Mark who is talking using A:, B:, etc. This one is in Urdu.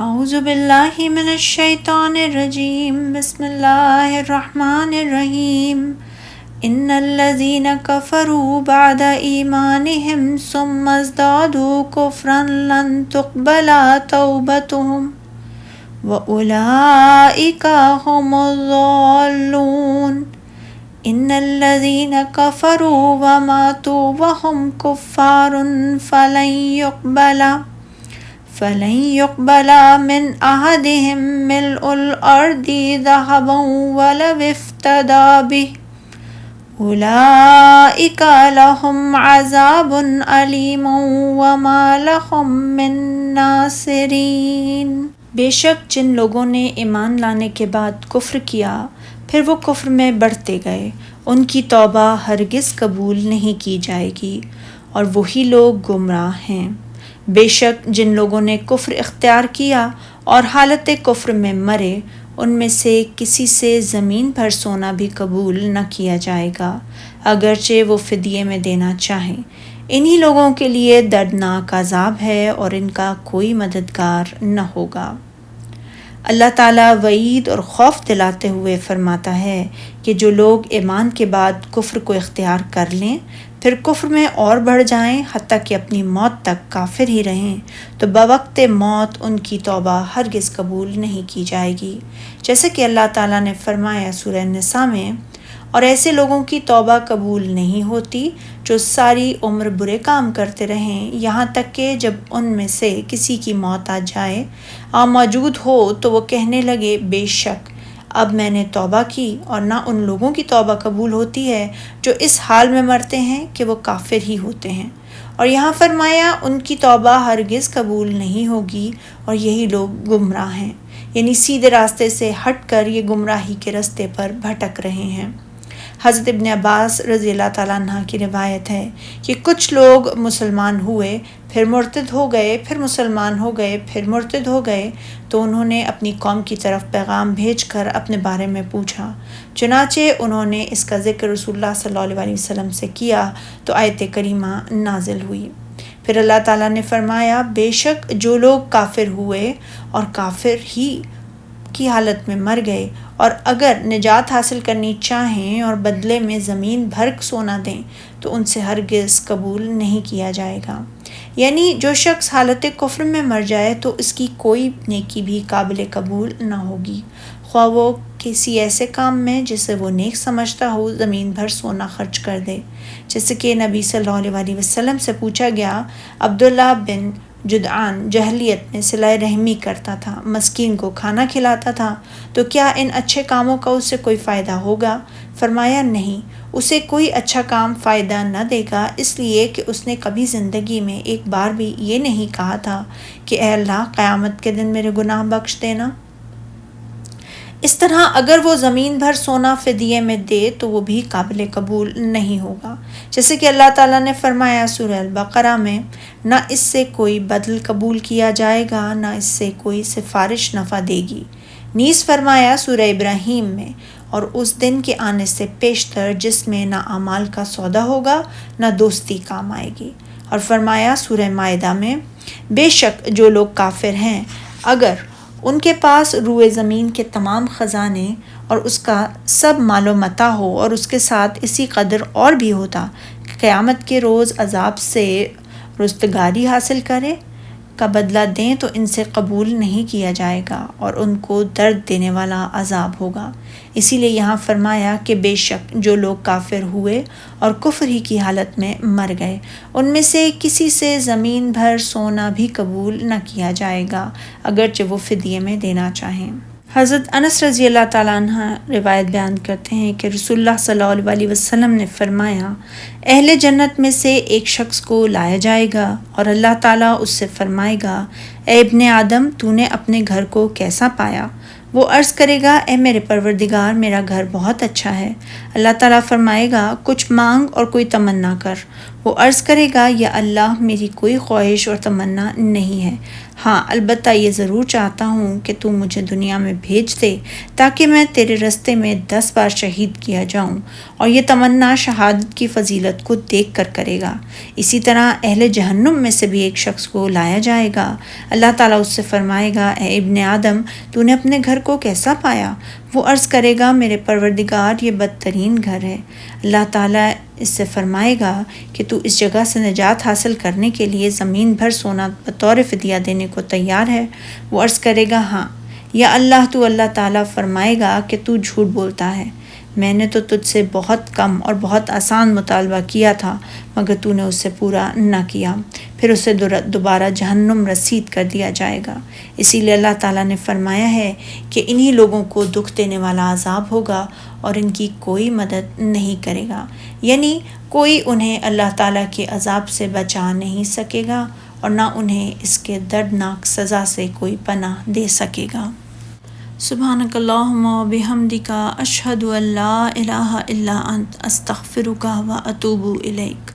A: اعوذ باللہ من الشیطان الرجیم بسم اللہ الرحمن الرحیم ان الذین کفروا بعد ایمانہم ثم ازدادوا کفرا لن تقبل توبتہم وأولئک هم الضالون ان الذین کفروا وماتوا وهم کفار فلن يقبل من أحدهم ملء الأرض ذهبا ولو افتدى به أولئك لهم عذاب أليم وما لهم من ناصرين۔
B: بے شک جن لوگوں نے ایمان لانے کے بعد کفر کیا پھر وہ کفر میں بڑھتے گئے، ان کی توبہ ہرگز قبول نہیں کی جائے گی اور وہی لوگ گمراہ ہیں۔ بے شک جن لوگوں نے کفر اختیار کیا اور حالت کفر میں مرے، ان میں سے کسی سے زمین پر سونا بھی قبول نہ کیا جائے گا، اگرچہ وہ فدیے میں دینا چاہیں۔ انہی لوگوں کے لیے دردناک عذاب ہے اور ان کا کوئی مددگار نہ ہوگا۔ اللہ تعالیٰ وعید اور خوف دلاتے ہوئے فرماتا ہے کہ جو لوگ ایمان کے بعد کفر کو اختیار کر لیں پھر کفر میں اور بڑھ جائیں حتیٰ کہ اپنی موت تک کافر ہی رہیں تو بوقت موت ان کی توبہ ہرگز قبول نہیں کی جائے گی، جیسے کہ اللہ تعالیٰ نے فرمایا سورہ النساء میں، اور ایسے لوگوں کی توبہ قبول نہیں ہوتی جو ساری عمر برے کام کرتے رہیں یہاں تک کہ جب ان میں سے کسی کی موت آ جائے موجود ہو تو وہ کہنے لگے بے شک اب میں نے توبہ کی، اور نہ ان لوگوں کی توبہ قبول ہوتی ہے جو اس حال میں مرتے ہیں کہ وہ کافر ہی ہوتے ہیں۔ اور یہاں فرمایا ان کی توبہ ہرگز قبول نہیں ہوگی اور یہی لوگ گمراہ ہیں، یعنی سیدھے راستے سے ہٹ کر یہ گمراہی کے راستے پر بھٹک رہے ہیں۔ حضرت ابن عباس رضی اللہ تعالیٰ عنہ کی روایت ہے کہ کچھ لوگ مسلمان ہوئے پھر مرتد ہو گئے، پھر مسلمان ہو گئے، پھر مرتد ہو گئے، تو انہوں نے اپنی قوم کی طرف پیغام بھیج کر اپنے بارے میں پوچھا، چنانچہ انہوں نے اس کا ذکر رسول اللہ صلی اللہ علیہ وسلم سے کیا تو آیت کریمہ نازل ہوئی۔ پھر اللہ تعالیٰ نے فرمایا بے شک جو لوگ کافر ہوئے اور کافر ہی کی حالت میں مر گئے اور اگر نجات حاصل کرنی چاہیں اور بدلے میں زمین بھر سونا دیں تو ان سے ہرگز قبول نہیں کیا جائے گا۔ یعنی جو شخص حالت کفر میں مر جائے تو اس کی کوئی نیکی بھی قابل قبول نہ ہوگی، خواہ وہ کسی ایسے کام میں جسے وہ نیک سمجھتا ہو زمین بھر سونا خرچ کر دے، جیسے کہ نبی صلی اللہ علیہ وسلم سے پوچھا گیا، عبداللہ بن جدعان جاہلیت میں صلہ رحمی کرتا تھا، مسکین کو کھانا کھلاتا تھا، تو کیا ان اچھے کاموں کا اسے کوئی فائدہ ہوگا؟ فرمایا نہیں، اسے کوئی اچھا کام فائدہ نہ دے گا، اس لیے کہ اس نے کبھی زندگی میں ایک بار بھی یہ نہیں کہا تھا کہ اے اللہ قیامت کے دن میرے گناہ بخش دینا۔ اس طرح اگر وہ زمین بھر سونا فدیے میں دے تو وہ بھی قابل قبول نہیں ہوگا، جیسے کہ اللہ تعالیٰ نے فرمایا سورہ البقرہ میں، نہ اس سے کوئی بدل قبول کیا جائے گا نہ اس سے کوئی سفارش نفع دے گی۔ نیز فرمایا سورہ ابراہیم میں، اور اس دن کے آنے سے پیشتر جس میں نہ اعمال کا سودا ہوگا نہ دوستی کام آئے گی۔ اور فرمایا سورہ مائدہ میں، بے شک جو لوگ کافر ہیں اگر ان کے پاس روئے زمین کے تمام خزانے اور اس کا سب مال و متاع ہو اور اس کے ساتھ اسی قدر اور بھی ہوتا کہ قیامت کے روز عذاب سے رستگاری حاصل کرے کا بدلہ دیں تو ان سے قبول نہیں کیا جائے گا اور ان کو درد دینے والا عذاب ہوگا۔ اسی لیے یہاں فرمایا کہ بے شک جو لوگ کافر ہوئے اور کفر ہی کی حالت میں مر گئے ان میں سے کسی سے زمین بھر سونا بھی قبول نہ کیا جائے گا اگرچہ وہ فدیے میں دینا چاہیں۔ حضرت انس رضی اللہ تعالیٰ عنہ روایت بیان کرتے ہیں کہ رسول اللہ صلی اللہ علیہ وسلم نے فرمایا، اہل جنت میں سے ایک شخص کو لایا جائے گا اور اللہ تعالیٰ اس سے فرمائے گا، اے ابن آدم تو نے اپنے گھر کو کیسا پایا؟ وہ عرض کرے گا، اے میرے پروردگار میرا گھر بہت اچھا ہے۔ اللہ تعالیٰ فرمائے گا، کچھ مانگ اور کوئی تمنا کر۔ وہ عرض کرے گا یا اللہ میری کوئی خواہش اور تمنا نہیں ہے، ہاں البتہ یہ ضرور چاہتا ہوں کہ تو مجھے دنیا میں بھیج دے تاکہ میں تیرے رستے میں 10 بار شہید کیا جاؤں، اور یہ تمنا شہادت کی فضیلت کو دیکھ کر کرے گا۔ اسی طرح اہل جہنم میں سے بھی ایک شخص کو لایا جائے گا، اللہ تعالیٰ اس سے فرمائے گا اے ابن آدم تو نے اپنے گھر کو کیسا پایا؟ وہ عرض کرے گا میرے پروردگار یہ بدترین گھر ہے۔ اللہ تعالیٰ اس سے فرمائے گا کہ تو اس جگہ سے نجات حاصل کرنے کے لیے زمین بھر سونا بطور فدیہ دینے کو تیار ہے؟ وہ عرض کرے گا ہاں۔ یا اللہ تو اللہ تعالیٰ فرمائے گا کہ تو جھوٹ بولتا ہے، میں نے تو تجھ سے بہت کم اور بہت آسان مطالبہ کیا تھا مگر تو نے اسے پورا نہ کیا، پھر اسے دوبارہ جہنم رسید کر دیا جائے گا۔ اسی لیے اللہ تعالیٰ نے فرمایا ہے کہ انہی لوگوں کو دکھ دینے والا عذاب ہوگا اور ان کی کوئی مدد نہیں کرے گا، یعنی کوئی انہیں اللہ تعالیٰ کے عذاب سے بچا نہیں سکے گا اور نہ انہیں اس کے دردناک سزا سے کوئی پناہ دے سکے گا۔ سبحانک اللہم و بحمدک اشہد ان لا الہ الا انت استغفرک و اتوب الیک۔